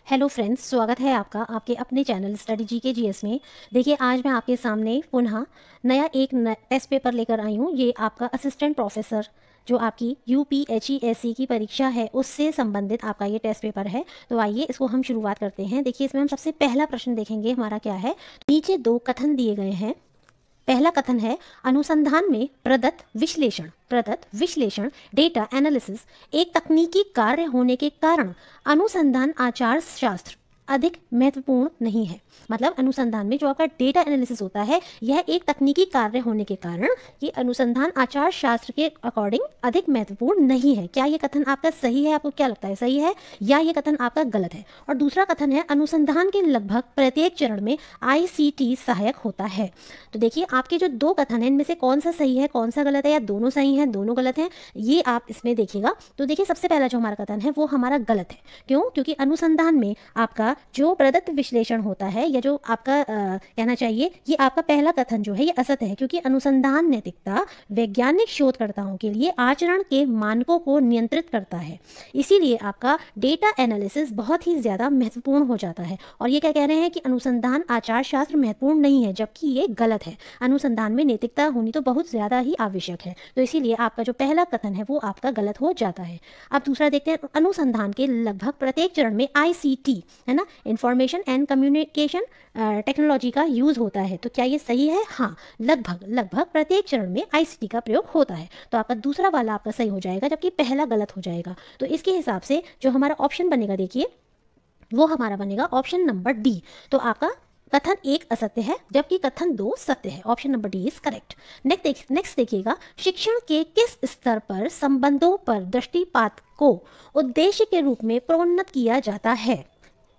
Hello friends, स्वागत है आपका आपके अपने चैनल स्टडी जी के जीएस में। देखिए, आज मैं आपके सामने पुनः नया एक टेस्ट पेपर लेकर आई हूँ। ये आपका असिस्टेंट प्रोफेसर जो आपकी यूपीएचईएससी की परीक्षा है उससे संबंधित आपका ये टेस्ट पेपर है। तो आइए इसको हम शुरुआत करते हैं। देखिए, इसमें हम सबसे पहला प्रश्न देखेंगे हमारा क्या है। नीचे दो कथन दिए गए हैं। पहला कथन है, अनुसंधान में प्रदत्त विश्लेषण डेटा एनालिसिस एक तकनीकी कार्य होने के कारण अनुसंधान आचार शास्त्र अधिक महत्वपूर्ण नहीं है। मतलब अनुसंधान में जो आपका डेटा एनालिसिस होता है यह एक तकनीकी कार्य होने के कारण ये अनुसंधान आचार शास्त्र के अकॉर्डिंग अधिक महत्वपूर्ण नहीं है। क्या ये कथन आपका सही है? आपको क्या लगता है, सही है या ये कथन आपका गलत है? और दूसरा कथन है, अनुसंधान के लगभग प्रत्येक चरण में आईसीटी सहायक होता है। तो देखिए, आपके जो दो कथन हैं इनमें से कौन सा सही है, कौन सा गलत है, या दोनों सही हैं दोनों गलत हैं, ये आप इसमें देखिएगा। तो देखिए, सबसे पहला जो हमारा कथन है वो हमारा गलत है। क्यों? क्योंकि अनुसंधान में आपका जो प्रदत्त विश्लेषण होता है या जो आपका कहना चाहिए, ये आपका पहला कथन जो है ये असत है। क्योंकि अनुसंधान नैतिकता वैज्ञानिक शोधकर्ताओं के लिए आचरण के मानकों को नियंत्रित करता है, इसीलिए आपका डेटा एनालिसिस बहुत ही ज़्यादा महत्वपूर्ण हो जाता है। और ये क्या कह रहे हैं कि अनुसंधान आचार शास्त्र महत्वपूर्ण नहीं है, जबकि ये गलत है। अनुसंधान में नैतिकता होनी तो बहुत ज़्यादा ही आवश्यक है। तो इसीलिए आपका जो पहला कथन है वो आपका गलत हो जाता है। अब दूसरा देखते हैं, अनुसंधान के लगभग प्रत्येक चरण में आईसीटी है ना, इंफॉर्मेशन एंड कम्युनिकेशन टेक्नोलॉजी का यूज़ होता है। तो क्या ये सही है? हाँ, लगभग प्रत्येक चरण में आईसीटी का प्रयोग होता है। तो आपका दूसरा वाला आपका सही हो जाएगा, जबकि पहला गलत हो जाएगा। तो इसके हिसाब से जो हमारा ऑप्शन बनेगा, देखिए वो हमारा बनेगा ऑप्शन नंबर डी। तो आपका कथन एक असत्य है जबकि कथन दो सत्य है। Option number D is correct. Next देखिएगा, शिक्षण के किस स्तर पर संबंधों पर दृष्टिपात को उद्देश्य के रूप में प्रोन्नत किया जाता है?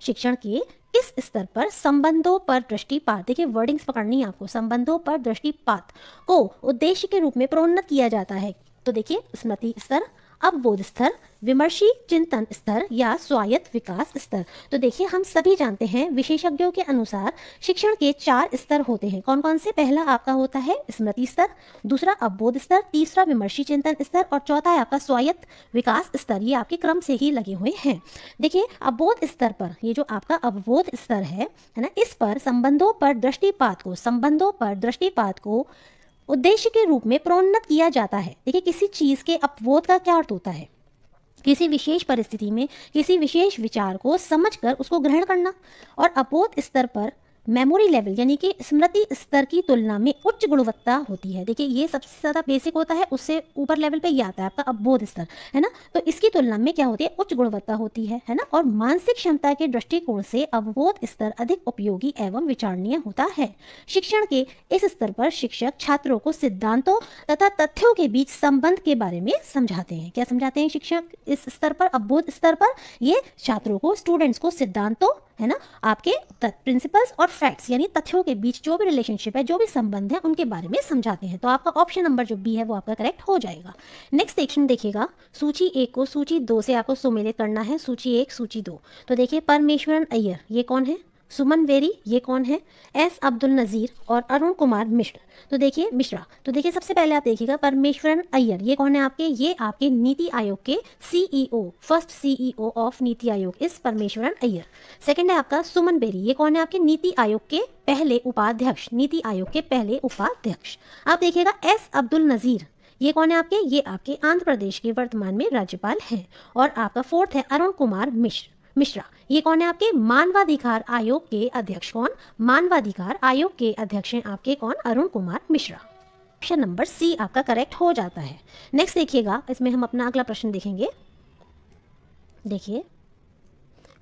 शिक्षण के किस स्तर पर संबंधों पर दृष्टिपात, देखिए वर्डिंग्स पकड़नी है आपको, संबंधों पर दृष्टिपात को उद्देश्य के रूप में प्रोन्नत किया जाता है। तो देखिए, स्मृति स्तर, अवबोध स्तर, विमर्शी चिंतन स्तर या स्वायत्त विकास स्तर। तो देखिए, हम सभी जानते हैं विशेषज्ञों के अनुसार शिक्षण के 4 स्तर होते हैं। कौन कौन से? पहला आपका होता है स्मृति स्तर, दूसरा अवबोध स्तर, तीसरा विमर्शी चिंतन स्तर और चौथा है आपका स्वायत्त विकास स्तर। ये आपके क्रम से ही लगे हुए हैं। देखिए, अवबोध स्तर पर ये जो आपका अवबोध स्तर है ना, इस पर संबंधों पर दृष्टिपात को उद्देश्य के रूप में प्रोन्नत किया जाता है। देखिए, किसी चीज़ के अपबोध का क्या अर्थ होता है? किसी विशेष परिस्थिति में किसी विशेष विचार को समझकर उसको ग्रहण करना। और अबोध स्तर पर मेमोरी लेवल यानी कि स्मृति स्तर की तुलना में उच्च गुणवत्ता होती है। देखिए, ये सबसे ज़्यादा बेसिक होता है, उससे ऊपर लेवल पे ये आता है आपका अवबोध स्तर, है ना। तो इसकी तुलना में क्या होती है? उच्च गुणवत्ता होती है ना। और मानसिक क्षमता के दृष्टिकोण से अवबोध स्तर अधिक उपयोगी एवं विचारणीय होता है। शिक्षण के इस स्तर पर शिक्षक छात्रों को सिद्धांतों तथा तथ्यों के बीच संबंध के बारे में समझाते हैं। क्या समझाते हैं शिक्षक इस स्तर पर, अवबोध स्तर पर? ये छात्रों को, स्टूडेंट्स को सिद्धांतों, है ना, आपके प्रिंसिपल्स और फैक्ट्स यानी तथ्यों के बीच जो भी रिलेशनशिप है, जो भी संबंध है, उनके बारे में समझाते हैं। तो आपका ऑप्शन नंबर जो बी है वो आपका करेक्ट हो जाएगा। नेक्स्ट सेक्शन देखिएगा, सूची 1 को सूची 2 से आपको सुमेलित करना है। सूची 1 सूची 2। तो देखिए, परमेश्वरन अय्यर ये कौन है? सुमन वेरी ये कौन है? एस अब्दुल नज़ीर और अरुण कुमार मिश्रा। तो देखिए मिश्रा। तो देखिए, सबसे पहले आप देखिएगा परमेश्वरन अय्यर ये कौन है आपके? ये आपके नीति आयोग के CEO, first CEO of NITI Aayog इस परमेश्वरन अय्यर। सेकंड है आपका सुमन बेरी, ये कौन है आपके? नीति आयोग के पहले उपाध्यक्ष, नीति आयोग के पहले उपाध्यक्ष। आप देखिएगा एस अब्दुल नज़ीर ये कौन है आपके? ये आपके आंध्र प्रदेश के वर्तमान में राज्यपाल हैं। और आपका फोर्थ है अरुण कुमार मिश्रा ये कौन है आपके? मानवाधिकार आयोग के अध्यक्ष। कौन? मानवाधिकार आयोग के अध्यक्ष हैं आपके कौन? Arun Kumar Mishra. Option number C आपका करेक्ट हो जाता है। नेक्स्ट देखिएगा, इसमें हम अपना अगला प्रश्न देखेंगे। देखिए,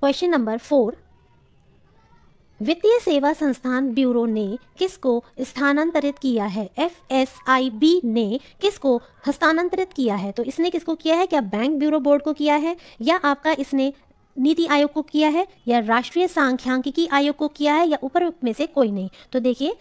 क्वेश्चन नंबर 4, वित्तीय सेवा संस्थान ब्यूरो ने किसको स्थानांतरित किया है? एफएसआईबी ने किसको हस्तांतरित किया है? तो इसने किसको किया है? क्या बैंक ब्यूरो बोर्ड को किया है, या आपका इसने नीति आयोग को किया है, या राष्ट्रीय सांख्यिकी आयोग को किया है, या ऊपर में से कोई नहीं? तो देखिए,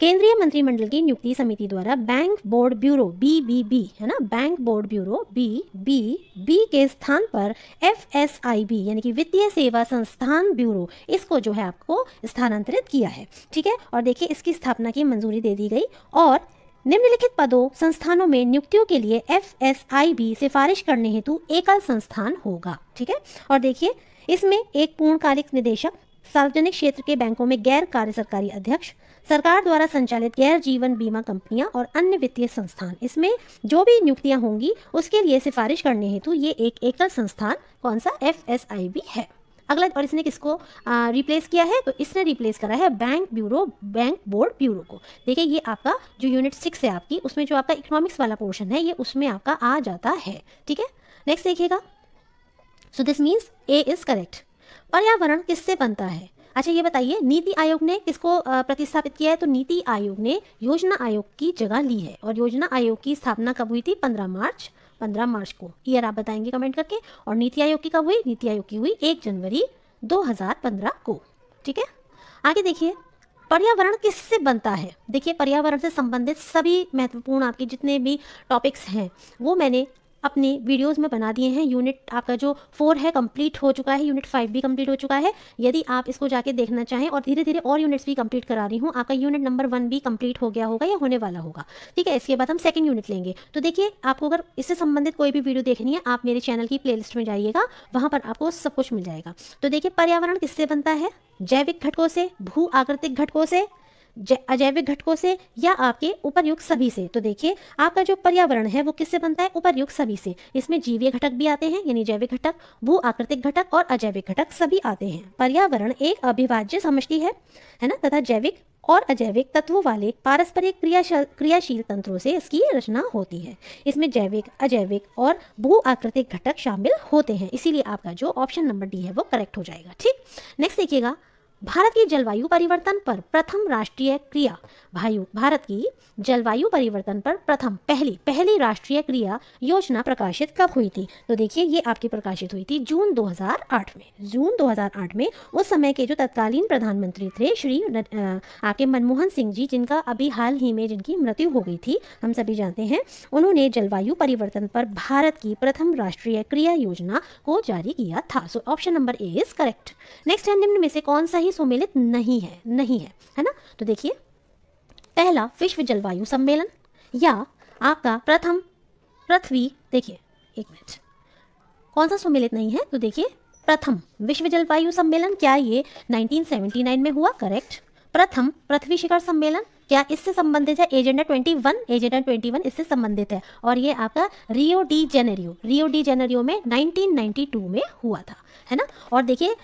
केंद्रीय मंत्रिमंडल की नियुक्ति समिति द्वारा बैंक बोर्ड ब्यूरो बीबीबी, है ना, बैंक बोर्ड ब्यूरो बीबीबी के स्थान पर एफएसआईबी यानी कि वित्तीय सेवा संस्थान ब्यूरो, इसको जो है आपको स्थानांतरित किया है। ठीक है। और देखिए, इसकी स्थापना की मंजूरी दे दी गई। और निम्नलिखित पदों संस्थानों में नियुक्तियों के लिए एफएसआईबी सिफारिश करने हेतु एकल संस्थान होगा। ठीक है। और देखिए, इसमें एक पूर्णकालिक निदेशक, सार्वजनिक क्षेत्र के बैंकों में गैर कार्य सरकारी अध्यक्ष, सरकार द्वारा संचालित गैर जीवन बीमा कंपनियां और अन्य वित्तीय संस्थान, इसमें जो भी नियुक्तियां होंगी उसके लिए सिफारिश करने हेतु ये एक एकल संस्थान कौन सा FSIB है। अगला, और इसने किसको रिप्लेस किया है, तो इसने रिप्लेस करा है बैंक बोर्ड ब्यूरो को। देखिए ये आपका जो यूनिट 6 है आपकी, उसमें जो आपका इकोनॉमिक्स वाला पोर्शन है ये उसमें आपका आ जाता है। ठीक है, नेक्स्ट देखिएगा। So this means A is correct. पर्यावरण किससे बनता है? अच्छा ये बताइए, नीति आयोग ने किसको प्रतिस्थापित किया है? तो नीति आयोग ने योजना आयोग की जगह ली है, और योजना आयोग की स्थापना कब हुई थी? 15 मार्च को। ईयर आप बताएंगे कमेंट करके। और नीति आयोग की कब हुई? नीति आयोग की हुई 1 जनवरी 2015 को। ठीक है, आगे देखिए, पर्यावरण किससे बनता है? देखिए पर्यावरण से संबंधित सभी महत्वपूर्ण आपके जितने भी टॉपिक्स हैं वो मैंने अपने वीडियोस में बना दिए हैं। यूनिट आपका जो 4 है कंप्लीट हो चुका है, यूनिट 5 भी कंप्लीट हो चुका है। यदि आप इसको जाके देखना चाहें, और धीरे धीरे और यूनिट्स भी कंप्लीट करा रही हूँ, आपका यूनिट नंबर 1 भी कंप्लीट हो गया होगा या होने वाला होगा। ठीक है, इसके बाद हम सेकंड यूनिट लेंगे। तो देखिए, आपको अगर इससे संबंधित कोई भी वीडियो देखनी है, आप मेरे चैनल की प्लेलिस्ट में जाइएगा, वहाँ पर आपको सब कुछ मिल जाएगा। तो देखिए, पर्यावरण किससे बनता है? जैविक घटकों से, भू आकृतिक घटकों से, अजैविक घटकों से, या आपके उपर्युक्त सभी से। तो देखिए, आपका जो पर्यावरण है वो किससे बनता है? उपर्युक्त सभी से। इसमें जीवीय घटक भी आते हैं, यानी जैविक घटक, भू आकृतिक घटक और अजैविक घटक सभी आते हैं। पर्यावरण एक अविभाज्य समष्टि है ना, तथा जैविक और अजैविक तत्वों वाले पारस्परिक क्रियाशील तंत्रों से इसकी रचना होती है। इसमें जैविक, अजैविक और भू आकृतिक घटक शामिल होते हैं। इसीलिए आपका जो ऑप्शन नंबर डी है वो करेक्ट हो जाएगा। ठीक, नेक्स्ट देखिएगा, भारत की जलवायु परिवर्तन पर प्रथम राष्ट्रीय क्रिया, भारत की जलवायु परिवर्तन पर पहली राष्ट्रीय क्रिया योजना प्रकाशित कब हुई थी? तो देखिए, ये आपकी प्रकाशित हुई थी जून 2008 में। जून 2008 में उस समय के जो तत्कालीन प्रधानमंत्री थे श्री आपके मनमोहन सिंह जी, जिनका अभी हाल ही में जिनकी मृत्यु हो गई थी, हम सभी जानते हैं, उन्होंने जलवायु परिवर्तन पर भारत की प्रथम राष्ट्रीय क्रिया योजना को जारी किया था। So option number A is correct. Next है, निम्न में से कौन सा ही सम्मिलित नहीं है ना? तो देखिए, पहला विश्व जलवायु सम्मेलन, या आपका प्रथम पृथ्वी, देखिए एक मिनट, कौन सा सम्मिलित नहीं है? तो देखिए, प्रथम विश्व जलवायु सम्मेलन, क्या ये 1979 में हुआ? करेक्ट। प्रथम पृथ्वी शिखर सम्मेलन, क्या इससे संबंधित है? एजेंडा 21 इससे संबंधित है, और ये आपका रियो डी जेनेरियो में 1992 में हुआ था, है ना? और देखिए,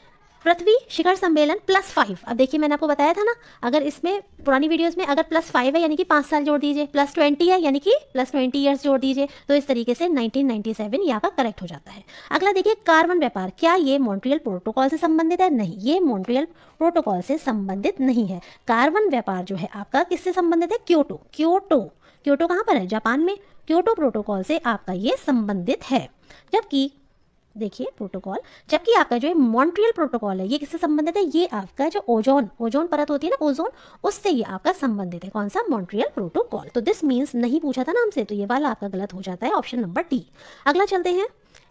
पृथ्वी शिखर सम्मेलन +5, अब देखिए मैंने आपको बताया था ना, अगर इसमें पुरानी वीडियोस में अगर +5 है यानी कि 5 साल जोड़ दीजिए, +20 है यानी कि +20 ईयर्स जोड़ दीजिए, तो इस तरीके से 1997 ये आपका करेक्ट हो जाता है। अगला देखिए, कार्बन व्यापार, क्या ये मॉन्ट्रियल प्रोटोकॉल से संबंधित है? नहीं, ये मॉन्ट्रियल प्रोटोकॉल से संबंधित नहीं है। कार्बन व्यापार जो है आपका किससे संबंधित है? क्योटो कहाँ पर है? जापान में। क्योटो प्रोटोकॉल से आपका ये संबंधित है। जबकि देखिए प्रोटोकॉल, जबकि आपका जो मॉन्ट्रियल प्रोटोकॉल है ये किससे संबंधित है? ये आपका जो ओजोन परत होती है ना, ओजोन, उससे ये आपका संबंधित है। कौन सा? Montreal protocol. तो दिस मीन्स नहीं पूछा था ना हमसे, तो ये वाला आपका गलत हो जाता है, ऑप्शन नंबर डी। अगला चलते हैं,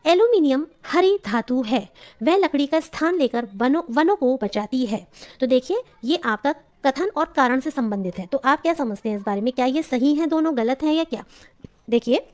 एल्यूमिनियम हरी धातु है, वह लकड़ी का स्थान लेकर वनों को बचाती है। तो देखिए, ये आपका कथन और कारण से संबंधित है। तो आप क्या समझते हैं इस बारे में? क्या ये सही है, दोनों गलत है या क्या? देखिए,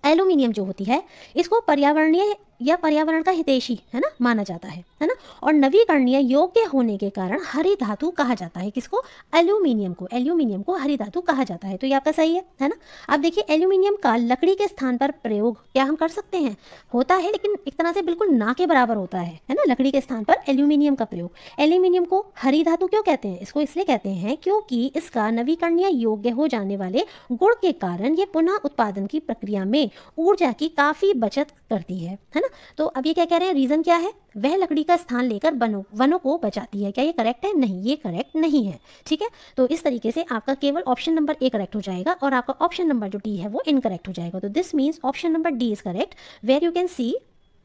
एल्यूमिनियम जो होती है इसको पर्यावरणीय या पर्यावरण का हितैषी है ना माना जाता है ना, और नवीकरणीय योग्य होने के कारण हरी धातु कहा जाता है। किसको? एल्यूमिनियम को हरी धातु कहा जाता है। तो ये आपका सही है ना? अब देखिए, एल्यूमिनियम का लकड़ी के स्थान पर प्रयोग क्या हम कर सकते हैं? होता है, लेकिन एक तरह से बिल्कुल ना के बराबर होता है ना, लकड़ी के स्थान पर एल्यूमिनियम का प्रयोग। एल्यूमिनियम को हरी धातु क्यों कहते हैं? इसको इसलिए कहते हैं क्योंकि इसका नवीकरणीय योग्य हो जाने वाले गुण के कारण ये पुनः उत्पादन की प्रक्रिया में ऊर्जा की काफी बचत करती है ना। तो अब ये क्या कह रहे हैं? रीजन क्या है? वह लकड़ी का स्थान लेकर वनों को बचाती है। क्या ये करेक्ट है? नहीं, ये करेक्ट नहीं है। ठीक है, तो इस तरीके से आपका केवल ऑप्शन नंबर ए करेक्ट हो जाएगा, और आपका ऑप्शन नंबर जो डी है वो इनकरेक्ट हो जाएगा। तो this means option number D is correct, where you can see,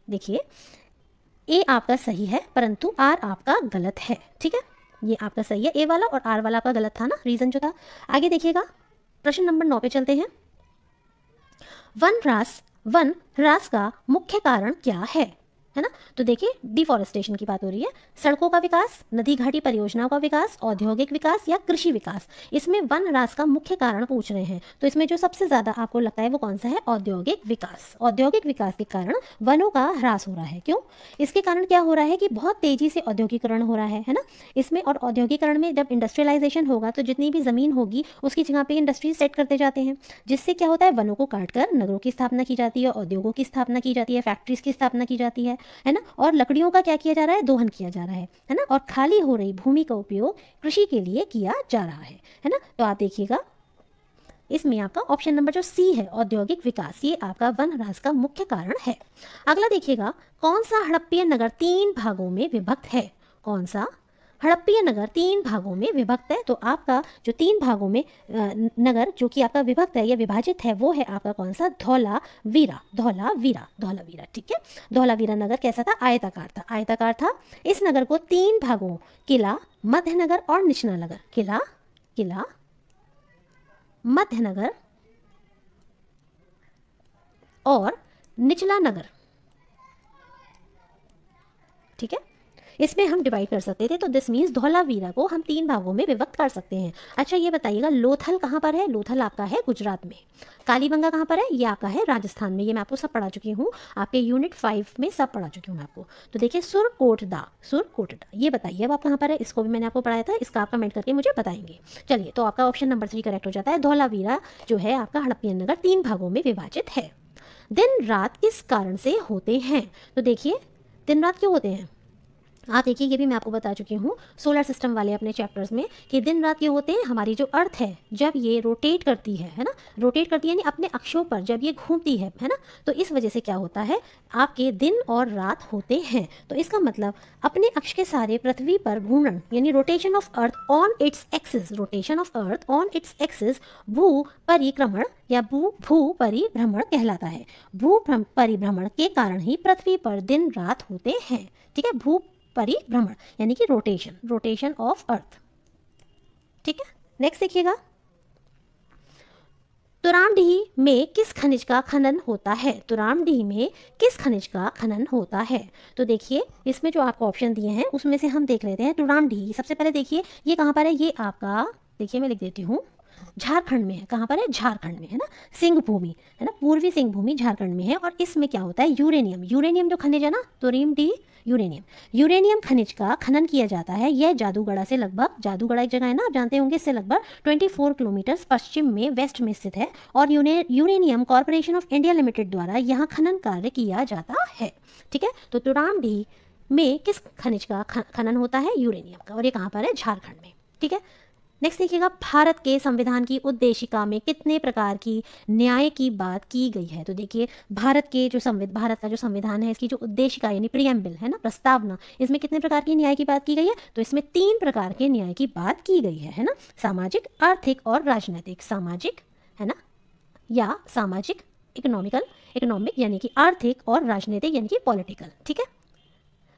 देखिए ए आपका सही है परंतु आर आपका गलत है। ठीक है, ये आपका सही है ए वाला, और आर वाला आपका गलत था ना, रीजन जो था। आगे देखिएगा, प्रश्न नंबर 9 पे चलते हैं। वन ह्रास का मुख्य कारण क्या है? है ना। तो देखिए डिफॉरेस्टेशन की बात हो रही है, सड़कों का विकास, नदी घाटी परियोजनाओं का विकास, औद्योगिक विकास या कृषि विकास। इसमें वन ह्रास का मुख्य कारण पूछ रहे हैं, तो इसमें जो सबसे ज्यादा आपको लगता है वो कौन सा है, औद्योगिक विकास। औद्योगिक विकास के कारण वनों का ह्रास हो रहा है। क्यों? इसके कारण क्या हो रहा है कि बहुत तेजी से औद्योगिकरण हो रहा है ना इसमें। और औद्योगिकरण में जब इंडस्ट्रियलाइजेशन होगा तो जितनी भी जमीन होगी उसकी जगह पे इंडस्ट्री सेट करते जाते हैं, जिससे क्या होता है, वनों को काटकर नगरों की स्थापना की जाती है, औद्योगों की स्थापना की जाती है, फैक्ट्रीज की स्थापना की जाती है ना। और लकड़ियों का क्या किया जा रहा है, दोहन किया जा रहा है ना। और खाली हो रही भूमि का उपयोग कृषि के लिए किया जा रहा है ना। तो आप देखिएगा इसमें आपका ऑप्शन नंबर जो सी है, औद्योगिक विकास, ये आपका वन ह्रास का मुख्य कारण है। अगला देखिएगा, कौन सा हड़प्पीय नगर 3 भागों में विभक्त है? कौन सा हड़प्पीय नगर 3 भागों में विभक्त है? तो आपका जो 3 भागों में नगर जो कि आपका विभक्त है या विभाजित है वो है आपका कौन सा, धौलावीरा। धौलावीरा, धौलावीरा, ठीक है। धौलावीरा नगर कैसा था, आयताकार था, आयताकार था। इस नगर को 3 भागों, किला, मध्य नगर और निचला नगर, किला, किला, मध्य नगर और निचला नगर, ठीक है, इसमें हम डिवाइड कर सकते थे। तो दिस मीन्स धौलावीरा को हम 3 भागों में विभक्त कर सकते हैं। अच्छा ये बताइएगा लोथल कहाँ पर है? लोथल आपका है गुजरात में। कालीबंगा कहाँ पर है? ये आपका है राजस्थान में। ये मैं आपको सब पढ़ा चुकी हूँ, आपके यूनिट 5 में सब पढ़ा चुकी हूँ मैं आपको। तो देखिए सुरकोटदा, सुरकोटदा, ये बताइए अब आप कहाँ पर है? इसको भी मैंने आपको पढ़ाया था, इसका आप कमेंट करके मुझे बताएंगे। चलिए, तो आपका ऑप्शन नंबर 3 करेक्ट हो जाता है। धौलावीरा जो है आपका हड़प्पीय नगर 3 भागों में विभाजित है। दिन रात किस कारण से होते हैं? तो देखिए दिन रात क्यों होते हैं, आप देखिए ये भी मैं आपको बता चुकी हूँ सोलर सिस्टम वाले अपने चैप्टर्स में कि दिन रात क्यों होते हैं। हमारी जो अर्थ है जब ये रोटेट करती है ना, रोटेट करती है यानी अपने अक्षों पर जब ये घूमती है ना, तो इस वजह से क्या होता है, आपके दिन और रात होते हैं। तो इसका मतलब अपने अक्ष के सारे पृथ्वी पर घूमन यानी rotation of earth on its axis, rotation of earth on its axis भू परिक्रमण या भू परिभ्रमण कहलाता है। भू परिभ्रमण के कारण ही पृथ्वी पर दिन रात होते हैं, ठीक है। भू परिभ्रमण यानी कि रोटेशन, रोटेशन ऑफ अर्थ, ठीक है। नेक्स्ट देखिएगा, तुरामडीह में किस खनिज का खनन होता है? तुरामडीह में किस खनिज का खनन होता है? तो देखिए इसमें जो आपको ऑप्शन दिए हैं उसमें से हम देख लेते हैं। तुरामडीह सबसे पहले देखिए ये कहाँ पर है, ये आपका देखिए मैं लिख देती हूँ, झारखंड में है। कहाँ पर है? झारखंड में, है ना। सिंह भूमि है ना, पूर्वी सिंह भूमि झारखंड में है। और इसमें क्या होता है, यूरेनियम, यूरेनियम जो खनिज है ना, तुरामडीह यूरेनियम, यूरेनियम खनिज का खनन किया जाता है। यह जादूगढ़ा से लगभग, जादूगढ़ा एक जगह है ना आप जानते होंगे, इससे लगभग 24 किलोमीटर पश्चिम में वेस्ट में स्थित है। और uranium corporation of India limited द्वारा यहाँ खनन कार्य किया जाता है, ठीक है। तो तुरामडीह में किस खनिज का खनन होता है? यूरेनियम का। और ये कहाँ पर है? झारखंड में, ठीक है। नेक्स्ट देखिएगा, भारत के संविधान की उद्देशिका में कितने प्रकार की न्याय की बात की गई है? तो देखिए भारत का जो संविधान है, इसकी जो उद्देशिका यानी प्रियम्बल है ना, प्रस्तावना, इसमें कितने प्रकार की न्याय की बात की गई है? तो इसमें 3 प्रकार के न्याय की बात की गई है ना, सामाजिक, आर्थिक और राजनीतिक। सामाजिक है ना, या सामाजिक, इकोनॉमिक यानी कि आर्थिक, और राजनीतिक यानी कि पॉलिटिकल, ठीक है।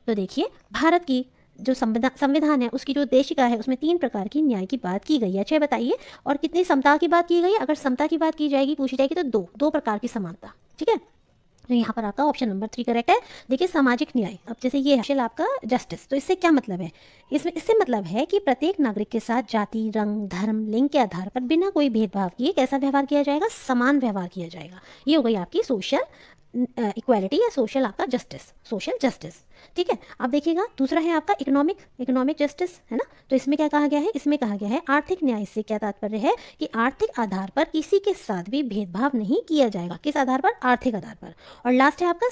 तो देखिए भारत की जो संविधान है उसकी जो उद्देशिका है उसमें 3 प्रकार की न्याय की बात की गई है। अच्छा बताइए, और कितनी समता की बात की गई है? अगर समता की बात की जाएगी, पूछी जाएगी, तो दो प्रकार की समानता, ठीक है। तो यहाँ पर आपका ऑप्शन नंबर 3 करेक्ट है। देखिए सामाजिक न्याय, अब जैसे ये है आपका जस्टिस, तो इससे क्या मतलब है? इससे मतलब है कि प्रत्येक नागरिक के साथ जाति, रंग, धर्म, लिंग के आधार पर बिना कोई भेदभाव किए कैसा व्यवहार किया जाएगा? समान व्यवहार किया जाएगा। ये हो गई आपकी सोशल इक्वालिटी या सोशल आपका जस्टिस, सोशल जस्टिस, ठीक है। अब देखिएगा दूसरा है आपका इकोनॉमिक जस्टिस, है ना। तो इसमें क्या कहा गया है? इसमें कहा गया है आर्थिक न्याय से क्या तात्पर्य है कि आर्थिक आधार पर किसी के साथ भी भेदभाव नहीं किया जाएगा। किस आधार पर? आर्थिक आधार पर। और लास्ट है आपका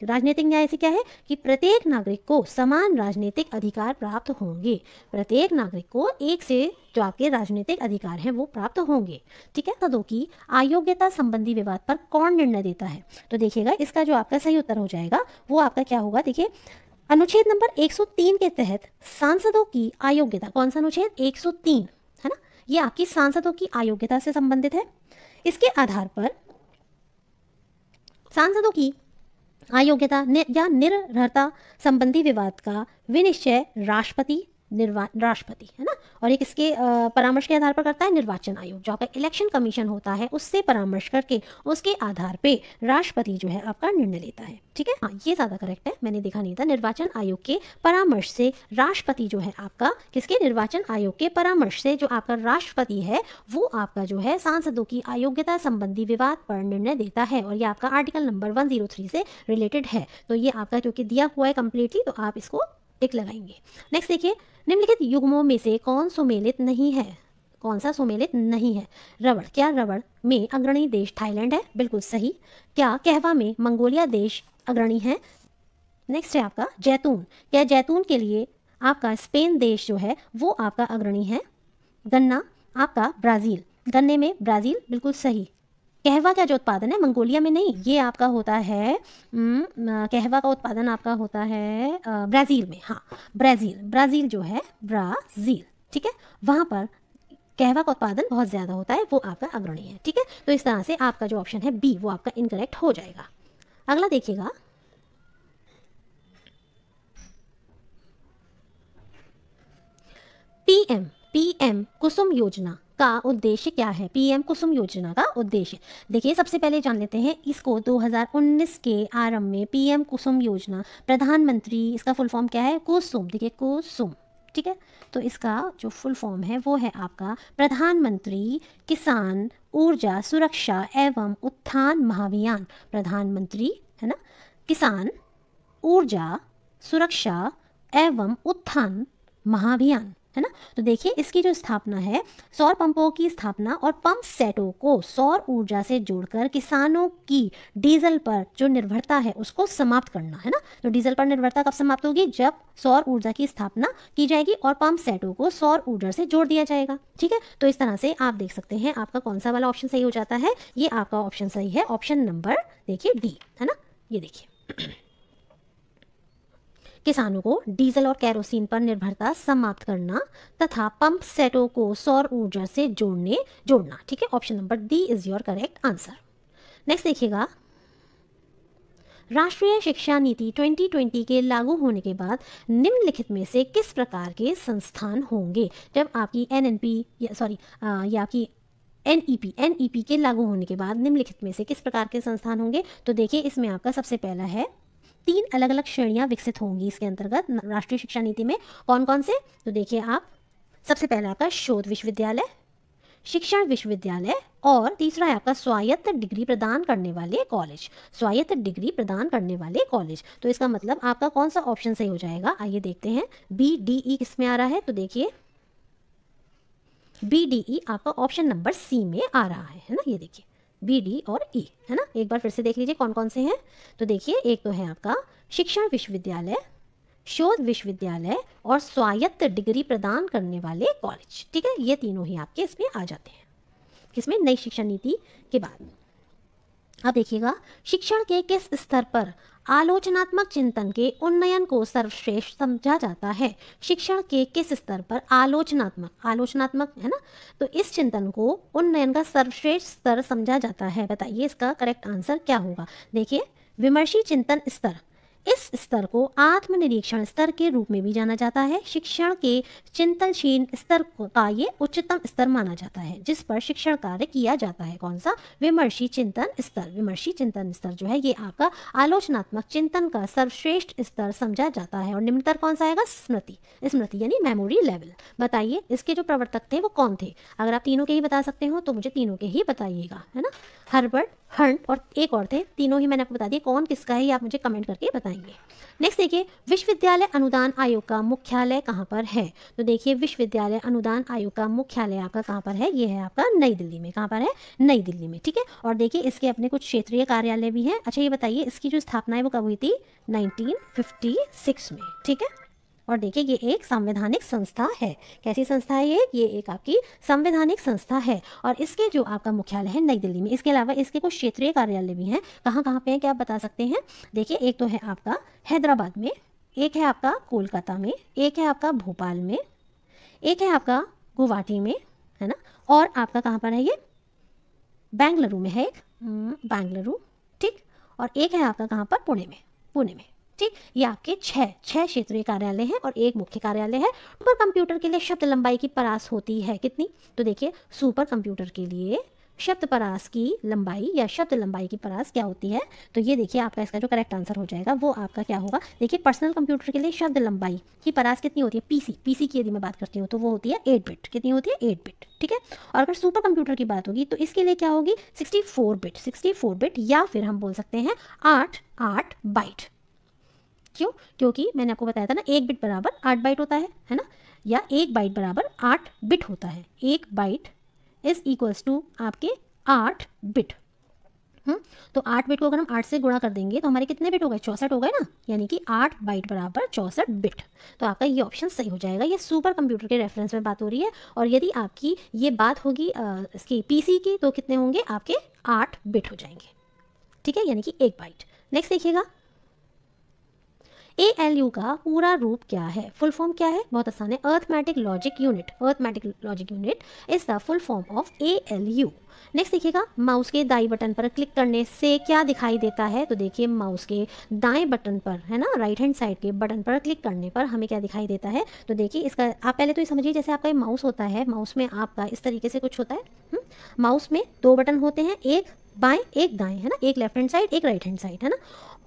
राजनीतिक न्याय से क्या है कि प्रत्येक नागरिक को समान राजनीतिक अधिकार प्राप्त होंगे। प्रत्येक नागरिक को एक से जो आपके राजनीतिक अधिकार हैं वो प्राप्त होंगे, ठीक है। सांसदों की अयोग्यता संबंधी विवाद पर कौन निर्णय देता है? तो देखिएगा इसका जो आपका सही उत्तर हो जाएगा वो आपका क्या होगा, देखिए अनुच्छेद नंबर 103 के तहत सांसदों की अयोग्यता, कौन सा अनुच्छेद? 103, है ना। ये आपकी सांसदों की अयोग्यता से संबंधित है। इसके आधार पर सांसदों की अयोग्यता या निरर्हता संबंधी विवाद का विनिश्चय राष्ट्रपति राष्ट्रपति, है ना। और ये किसके परामर्श के आधार पर करता है? निर्वाचन आयोग, जो आपका इलेक्शन कमीशन होता है उससे परामर्श करके उसके आधार पे राष्ट्रपति जो है आपका निर्णय लेता है, ठीक है। हाँ, ये ज़्यादा करेक्ट है, मैंने देखा नहीं था। निर्वाचन आयोग के परामर्श से राष्ट्रपति जो है आपका, किसके? निर्वाचन आयोग के परामर्श से जो आपका राष्ट्रपति है वो आपका जो है सांसदों की अयोग्यता संबंधी विवाद पर निर्णय देता है, और ये आपका आर्टिकल नंबर 103 से रिलेटेड है। तो ये आपका क्योंकि दिया हुआ है कंप्लीटली, तो आप इसको टिक लगाएंगे। नेक्स्ट देखिए, निम्नलिखित युग्मों में से कौन सुमेलित नहीं है? कौन सा सुमेलित नहीं है? रबड़, क्या रबड़ में अग्रणी देश थाईलैंड है? बिल्कुल सही। क्या कहवा में मंगोलिया देश अग्रणी है? नेक्स्ट है आपका जैतून, क्या जैतून के लिए आपका स्पेन देश जो है वो आपका अग्रणी है? गन्ना आपका ब्राज़ील, गन्ने में ब्राज़ील, बिल्कुल सही। कहवा का जो उत्पादन है मंगोलिया में नहीं, ये आपका होता है कहवा का उत्पादन आपका होता है ब्राज़ील में। हाँ, ब्राज़ील जो है ब्राज़ील, ठीक है, वहाँ पर कहवा का उत्पादन बहुत ज़्यादा होता है, वो आपका अग्रणी है, ठीक है। तो इस तरह से आपका जो ऑप्शन है बी वो आपका इनकरेक्ट हो जाएगा। अगला देखिएगा, पीएम कुसुम योजना का उद्देश्य क्या है? पीएम कुसुम योजना का उद्देश्य देखिए, सबसे पहले जान लेते हैं इसको। 2019 के आरंभ में पीएम कुसुम योजना, प्रधानमंत्री, इसका फुल फॉर्म क्या है? कुसुम, देखिए कुसुम, ठीक है। तो इसका जो फुल फॉर्म है वो है आपका प्रधानमंत्री किसान ऊर्जा सुरक्षा एवं उत्थान महाभियान। प्रधानमंत्री, है ना, किसान ऊर्जा सुरक्षा एवं उत्थान महाभियान, है ना। तो देखिए इसकी जो स्थापना है, सौर पंपों की स्थापना और पंप सेटों को सौर ऊर्जा से जोड़कर किसानों की डीजल पर जो निर्भरता है उसको समाप्त करना, है ना। तो डीजल पर निर्भरता कब समाप्त होगी? जब सौर ऊर्जा की स्थापना की जाएगी और पंप सेटों को सौर ऊर्जा से जोड़ दिया जाएगा, ठीक है। तो इस तरह से आप देख सकते हैं आपका कौन सा वाला ऑप्शन सही हो जाता है। ये आपका ऑप्शन सही है, ऑप्शन नंबर देखिए डी, है ना। ये देखिए किसानों को डीजल और कैरोसिन पर निर्भरता समाप्त करना तथा पंप सेटों को सौर ऊर्जा से जोड़ना, ठीक है। Option number D is your correct answer. Next देखिएगा, राष्ट्रीय शिक्षा नीति 2020 के लागू होने के बाद निम्नलिखित में से किस प्रकार के संस्थान होंगे? जब आपकी या आपकी एनईपी के लागू होने के बाद निम्नलिखित में से किस प्रकार के संस्थान होंगे? तो देखिए इसमें आपका सबसे पहला है 3 अलग अलग श्रेणियां विकसित होंगी इसके अंतर्गत राष्ट्रीय शिक्षा नीति में। कौन कौन से? तो देखिए आप, सबसे पहला आपका शोध विश्वविद्यालय, शिक्षण विश्वविद्यालय, और तीसरा है आपका स्वायत्त डिग्री प्रदान करने वाले कॉलेज। स्वायत्त डिग्री प्रदान करने वाले कॉलेज। तो इसका मतलब आपका कौन सा ऑप्शन सही हो जाएगा? आइए देखते हैं बी डी ई किस में आ रहा है। तो देखिए बी डी ई आपका ऑप्शन नंबर सी में आ रहा है ना। ये देखिए बी डी और ई, है ना। एक बार फिर से देख लीजिए कौन कौन से हैं। तो देखिए एक तो है आपका शिक्षण विश्वविद्यालय, शोध विश्वविद्यालय और स्वायत्त डिग्री प्रदान करने वाले कॉलेज, ठीक है। ये तीनों ही आपके इसमें आ जाते हैं, किसमें? नई शिक्षा नीति के बाद। अब देखिएगा, शिक्षण के किस स्तर पर आलोचनात्मक चिंतन के उन्नयन को सर्वश्रेष्ठ समझा जाता है? शिक्षण के किस स्तर पर आलोचनात्मक, है ना। तो इस चिंतन को उन्नयन का सर्वश्रेष्ठ स्तर समझा जाता है। बताइए इसका करेक्ट आंसर क्या होगा? देखिए विमर्शी चिंतन स्तर, इस स्तर को आत्मनिरीक्षण स्तर के रूप में भी जाना जाता है। शिक्षण के चिंतनशील स्तर का ये उच्चतम स्तर माना जाता है जिस पर शिक्षण कार्य किया जाता है। कौन सा? विमर्शी चिंतन स्तर। विमर्शी चिंतन स्तर जो है ये आपका आलोचनात्मक चिंतन का सर्वश्रेष्ठ स्तर समझा जाता है। और निम्नतर कौन सा आएगा? स्मृति यानी मेमोरी लेवल। बताइए इसके जो प्रवर्तक थे वो कौन थे? अगर आप तीनों के ही बता सकते हो तो मुझे तीनों के ही बताइएगा, है ना। हर्बर्ट, हंट और एक और थे, तीनों ही मैंने आपको बता दिया। कौन किसका है ये आप मुझे कमेंट करके बताएंगे। नेक्स्ट देखिए, विश्वविद्यालय अनुदान आयोग का मुख्यालय कहाँ पर है? तो देखिए विश्वविद्यालय अनुदान आयोग का मुख्यालय आपका कहाँ पर है? ये है आपका नई दिल्ली में। कहाँ पर है? नई दिल्ली में, ठीक है। और देखिए इसके अपने कुछ क्षेत्रीय कार्यालय भी हैं। अच्छा ये बताइए इसकी जो स्थापना है वो कब हुई थी? 1956 में, ठीक है। और देखिए ये एक संवैधानिक संस्था है। कैसी संस्था है ये एक आपकी संवैधानिक संस्था है। और इसके जो आपका मुख्यालय है नई दिल्ली में। इसके अलावा इसके कुछ क्षेत्रीय कार्यालय भी हैं। कहाँ कहाँ पे हैं क्या आप बता सकते हैं? देखिए एक तो है आपका हैदराबाद में, एक है आपका कोलकाता में, एक है आपका भोपाल में, एक है आपका गुवाहाटी में, है ना। और आपका कहाँ पर है ये? बेंगलुरु में है एक, बेंगलुरु, ठीक। और एक है आपका कहाँ पर? पुणे में। ठीक, ये आपके छह क्षेत्रीय कार्यालय हैं और एक मुख्य कार्यालय है। सुपर कंप्यूटर के लिए शब्द लंबाई की परास होती है कितनी? तो देखिए सुपर कंप्यूटर के लिए शब्द परास की लंबाई या शब्द लंबाई की परास क्या होती है? तो ये देखिए आपका इसका जो करेक्ट आंसर हो जाएगा वो आपका क्या होगा? देखिए पर्सनल कंप्यूटर के लिए शब्द लंबाई की परास कितनी होती है? पीसी की यदि मैं बात करती हूँ तो वो होती है 8 बिट। कितनी होती है? 8 बिट। ठीक है, और अगर सुपर कंप्यूटर की बात होगी तो इसके लिए क्या होगी? 64 बिट या फिर हम बोल सकते हैं 8 बाइट। क्यों? क्योंकि मैंने आपको बताया था ना, 1 बिट बराबर 8 बाइट होता है ना, या 1 बाइट बराबर 8 बिट होता है। 1 बाइट इज इक्वल्स टू आपके 8 बिट। तो 8 बिट को अगर हम 8 से गुणा कर देंगे तो हमारे कितने बिट हो गए? 64 हो गए ना, यानी कि 8 बाइट बराबर 64 बिट। तो आपका ये ऑप्शन सही हो जाएगा। ये सुपर कंप्यूटर के रेफरेंस में बात हो रही है, और यदि आपकी ये बात होगी इसकी पीसी की तो कितने होंगे? आपके 8 बिट हो जाएंगे। ठीक है, यानी कि 1 बाइट। नेक्स्ट देखिएगा, ALU का पूरा रूप क्या है? फुल फॉर्म क्या है? बहुत आसान है, arithmetic logic unit. Arithmetic logic unit is the full form of ALU। Next देखिएगा, माउस के दाई बटन पर क्लिक करने से क्या दिखाई देता है? तो देखिए माउस के दाएं बटन पर, है ना, राइट हैंड साइड के बटन पर क्लिक करने पर हमें क्या दिखाई देता है? तो देखिए इसका आप पहले तो ये समझिए, जैसे आपका माउस होता है, माउस में आपका इस तरीके से कुछ होता है। माउस में 2 बटन होते हैं, एक बाएं एक दाएं, है ना, एक लेफ्ट हैंड साइड एक राइट हैंड साइड, है ना।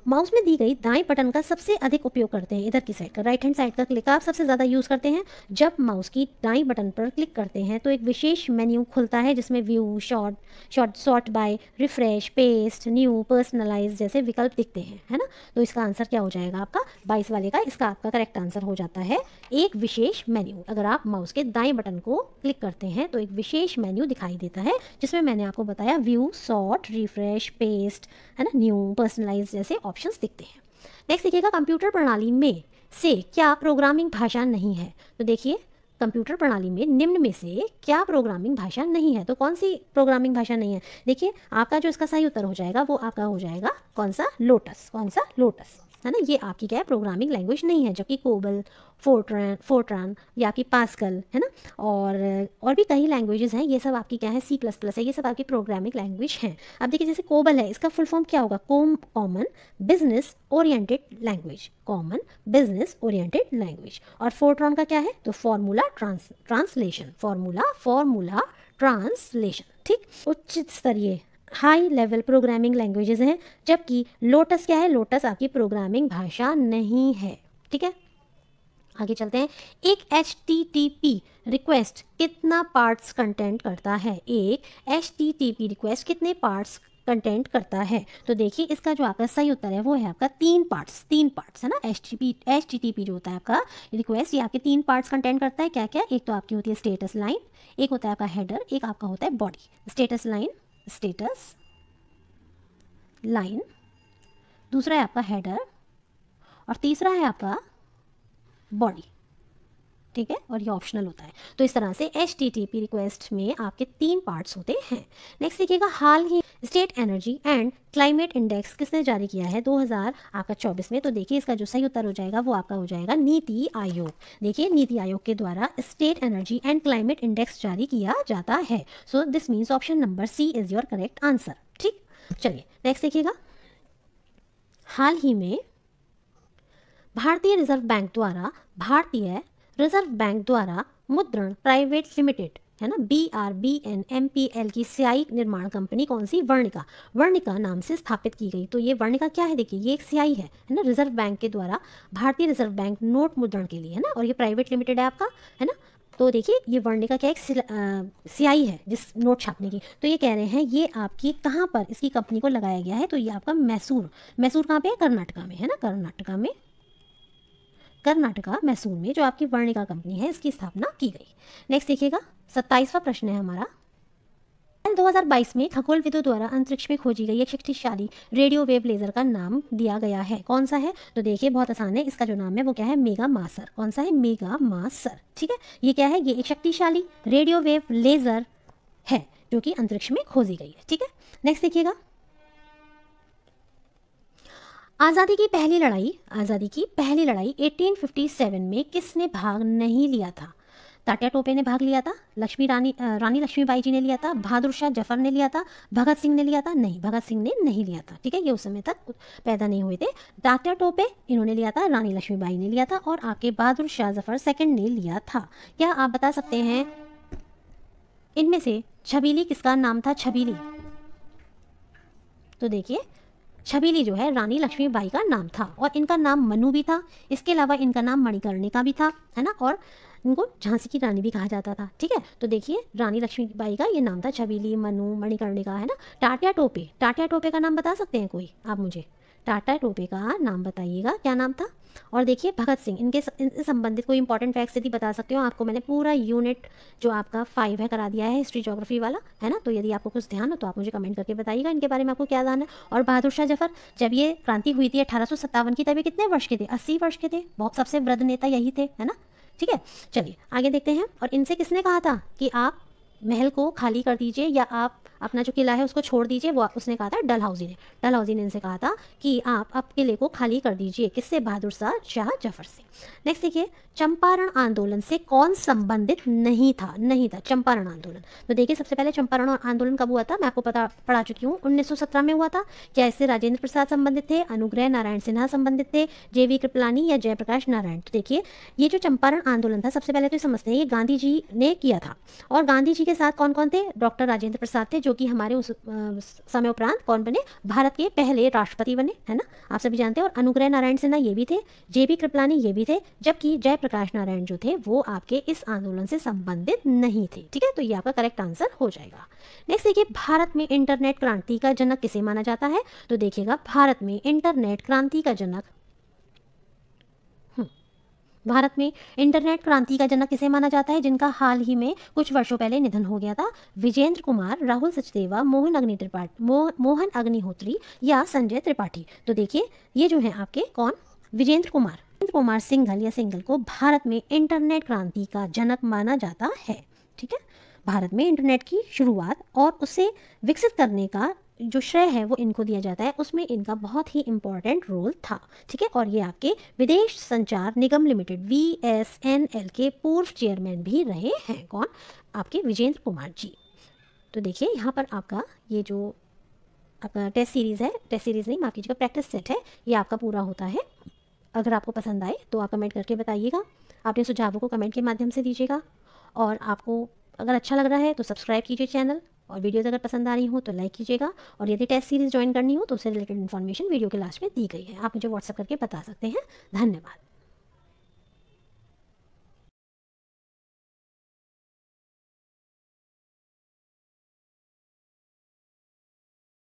माउस में दी गई दाएं बटन का सबसे अधिक उपयोग करते हैं इधर की साइड का, राइट हैंड साइड का क्लिक आप सबसे ज़्यादा यूज़ करते हैं। जब माउस की दाएं बटन पर क्लिक करते हैं तो एक विशेष मेन्यू खुलता है जिसमें view, sort by, refresh, paste, new, personalize जैसे विकल्प दिखते हैं, है ना। तो इसका आंसर क्या हो जाएगा आपका? 22 वाले का इसका आपका करेक्ट आंसर हो जाता है एक विशेष मेन्यू। अगर आप माउस के दाएं बटन को क्लिक करते हैं तो एक विशेष मेन्यू दिखाई देता है जिसमें मैंने आपको बताया व्यू, सॉर्ट, रिफ्रेश, पेस्ट, है ना, न्यू, पर्सनलाइज जैसे ऑप्शंस दिखते हैं। नेक्स्ट देखिएगा, कंप्यूटर प्रणाली में से क्या प्रोग्रामिंग भाषा नहीं है? तो देखिए कंप्यूटर प्रणाली में निम्न में से क्या प्रोग्रामिंग भाषा नहीं है? तो कौन सी प्रोग्रामिंग भाषा नहीं है? देखिए आपका जो इसका सही उत्तर हो जाएगा वो आपका हो जाएगा कौन सा? लोटस। कौन सा? लोटस, है ना। ये आपकी क्या है? प्रोग्रामिंग लैंग्वेज नहीं है, जबकि कोबल, फोर्ट्रान या आपकी पास्कल, है ना, और भी कई लैंग्वेजेस हैं, ये सब आपकी क्या है? C++ है, ये सब आपकी प्रोग्रामिंग लैंग्वेज हैं। अब देखिए जैसे कोबल है, इसका फुल फॉर्म क्या होगा? Common business oriented language. Common business oriented language. और फोर्ट्रान का क्या है? तो फॉर्मूला ट्रांसलेशन। Formula translation. ठीक, उच्च स्तरीय हाई लेवल प्रोग्रामिंग लैंग्वेजेस हैं, जबकि लोटस क्या है? लोटस आपकी प्रोग्रामिंग भाषा नहीं है। ठीक है, आगे चलते हैं। एक HTTP रिक्वेस्ट कितना पार्ट्स कंटेंट करता है? एक HTTP रिक्वेस्ट कितने पार्ट्स कंटेंट करता है? तो देखिए इसका जो आपका सही उत्तर है वो है आपका 3 पार्ट्स, है ना। HTTP जो होता है आपका रिक्वेस्ट, ये आपके 3 पार्ट्स कंटेंट करता है। क्या क्या? एक तो आपकी होती है स्टेटस लाइन, एक होता है आपका हेडर, एक आपका होता है बॉडी। स्टेटस लाइन, दूसरा है आपका हेडर, और तीसरा है आपका बॉडी। ठीक है, और ये ऑप्शनल होता है। तो इस तरह से HTTP रिक्वेस्ट में आपके 3 पार्ट्स होते हैं। नेक्स्ट देखिएगा, हाल ही state energy and climate index किसने जारी किया है 2024 में? तो देखिए इसका जो सही उत्तर हो जाएगा वो आपका हो जाएगा नीति आयोग। देखिए नीति आयोग के द्वारा state energy and climate index जारी किया जाता है। So this means option number C is your correct answer. ठीक, चलिए नेक्स्ट देखिएगा, हाल ही में भारतीय रिजर्व बैंक द्वारा मुद्रण प्राइवेट लिमिटेड, है ना, BRBNMPL की स्याही निर्माण कंपनी कौन सी? वर्णिका नाम से स्थापित की गई। तो ये वर्णिका क्या है? देखिए ये एक स्याही है ना, रिजर्व बैंक के द्वारा भारतीय रिजर्व बैंक नोट मुद्रण के लिए, है ना, और ये प्राइवेट लिमिटेड है आपका, है ना। तो देखिए ये वर्णिका क्या एक स्याही है जिस नोट छापने की। तो ये कह रहे हैं ये आपकी कहाँ पर इसकी कंपनी को लगाया गया है? तो ये आपका मैसूर कहाँ पे है? कर्नाटका में, है ना, कर्नाटका मैसूर में जो आपकी वर्णिका कंपनी है इसकी स्थापना की गई। नेक्स्ट देखिएगा, 27वां प्रश्न है हमारा। 2022 में खगोलविदों द्वारा अंतरिक्ष में खोजी गई एक शक्तिशाली रेडियो वेव लेजर का नाम दिया गया है, कौन सा है? तो देखिए बहुत आसान है, इसका जो नाम है वो क्या है? मेगा मासर। कौन सा है? मेगा मासर। ठीक है, ये क्या है? ये एक शक्तिशाली रेडियो वेव लेजर है जो कि अंतरिक्ष में खोजी गई है। ठीक है, नेक्स्ट देखिएगा, आज़ादी की पहली लड़ाई 1857 में किसने भाग नहीं लिया था? तात्या टोपे ने भाग लिया था, रानी लक्ष्मीबाई जी ने लिया था, बहादुर शाह जफर ने लिया था, भगत सिंह ने लिया था? नहीं, भगत सिंह ने नहीं लिया था। ठीक है, ये उस समय तक पैदा नहीं हुए थे। तात्या टोपे इन्होंने लिया था, रानी लक्ष्मीबाई ने लिया था और आपके बहादुर शाह जफर सेकंड ने लिया था। क्या आप बता सकते हैं इनमें से छबीली किसका नाम था? छबीली, तो देखिए छबीली जो है रानी लक्ष्मीबाई का नाम था और इनका नाम मनु भी था। इसके अलावा इनका नाम मणिकर्णिका भी था, है ना, और इनको झांसी की रानी भी कहा जाता था। ठीक है, तो देखिए रानी लक्ष्मीबाई का ये नाम था, छबीली, मनु, मणिकर्णिका, है ना। टाटिया टोपे, टाटिया टोपे का नाम बता सकते हैं कोई आप मुझे? टाटा टोपे का नाम बताइएगा, क्या नाम था? और देखिए भगत सिंह, इनसे संबंधित कोई इंपॉर्टेंट फैक्ट्स यदि बता सकते हो, आपको मैंने पूरा यूनिट जो आपका 5 है करा दिया है, हिस्ट्री ज्योग्राफी वाला, है ना। तो यदि आपको कुछ ध्यान हो तो आप मुझे कमेंट करके बताइएगा इनके बारे में आपको क्या ध्यान है। और बहादुर शाह जफर, जब ये क्रांति हुई थी 1857 की, तब ये कितने वर्ष के थे? 80 वर्ष के थे। बहुत सबसे वृद्ध नेता यही थे, है ना। ठीक है, चलिए आगे देखते हैं। और इनसे किसने कहा था कि आप महल को खाली कर दीजिए या आप अपना जो किला है उसको छोड़ दीजिए? वो उसने कहा था डलहौजी ने। डलहौजी ने इनसे कहा था कि आप किले को खाली कर दीजिए। किससे? बहादुर शाह जफर से। नेक्स्ट देखिए, चंपारण आंदोलन से कौन संबंधित नहीं था? नहीं था चंपारण आंदोलन। तो देखिए सबसे पहले चंपारण आंदोलन कब हुआ था? मैं आपको पढ़ा चुकी हूँ, 1917 में हुआ था। क्या इससे राजेंद्र प्रसाद संबंधित थे, अनुग्रह नारायण सिन्हा संबंधित थे, JV कृपलानी या जयप्रकाश नारायण? तो देखिए ये जो चंपारण आंदोलन था, सबसे पहले तो समझते हैं ये गांधी जी ने किया था। और गांधी जी के साथ कौन कौन थे? डॉक्टर राजेंद्र प्रसाद थे, जो कि हमारे उस समय उपरांत कौन बने? भारत के पहले राष्ट्रपति बने, है ना, आप सभी जानते हैं। और अनुग्रह नारायण सिन्हा ये भी थे, JV कृपलानी ये भी थे, जबकि जयप्रकाश नारायण जो थे वो आपके इस आंदोलन से संबंधित नहीं थे। ठीक है, तो ये आपका करेक्ट आंसर हो जाएगा। नेक्स्ट देखिए, भारत में इंटरनेट क्रांति का जनक किसे माना जाता है? तो देखिएगा भारत में इंटरनेट क्रांति का जनक भारत में इंटरनेट क्रांति का जनक किसे माना जाता है? जिनका हाल ही में कुछ वर्षों पहले निधन हो गया था। विजेंद्र कुमार, राहुल सचदेवा, मोहन अग्निहोत्री या संजय त्रिपाठी? तो देखिए ये जो है आपके कौन? विजेंद्र कुमार सिंघल या सिंघल को भारत में इंटरनेट क्रांति का जनक माना जाता है। ठीक है, भारत में इंटरनेट की शुरुआत और उसे विकसित करने का जो श्रेय है वो इनको दिया जाता है, उसमें इनका बहुत ही इंपॉर्टेंट रोल था। ठीक है, और ये आपके विदेश संचार निगम लिमिटेड VSNL के पूर्व चेयरमैन भी रहे हैं। कौन? आपके विजेंद्र कुमार जी। तो देखिए यहाँ पर आपका ये जो आपका टेस्ट सीरीज़ है, टेस्ट सीरीज़ नहीं माफ कीजिएगा, प्रैक्टिस सेट है, ये आपका पूरा होता है। अगर आपको पसंद आए तो आप कमेंट करके बताइएगा, अपने सुझावों को कमेंट के माध्यम से दीजिएगा। और आपको अगर अच्छा लग रहा है तो सब्सक्राइब कीजिए चैनल, और वीडियोज़ अगर पसंद आ रही हो तो लाइक कीजिएगा। और यदि टेस्ट सीरीज़ ज्वाइन करनी हो तो उससे रिलेटेड इन्फॉर्मेशन वीडियो के लास्ट में दी गई है, आप मुझे व्हाट्सएप करके बता सकते हैं। धन्यवाद।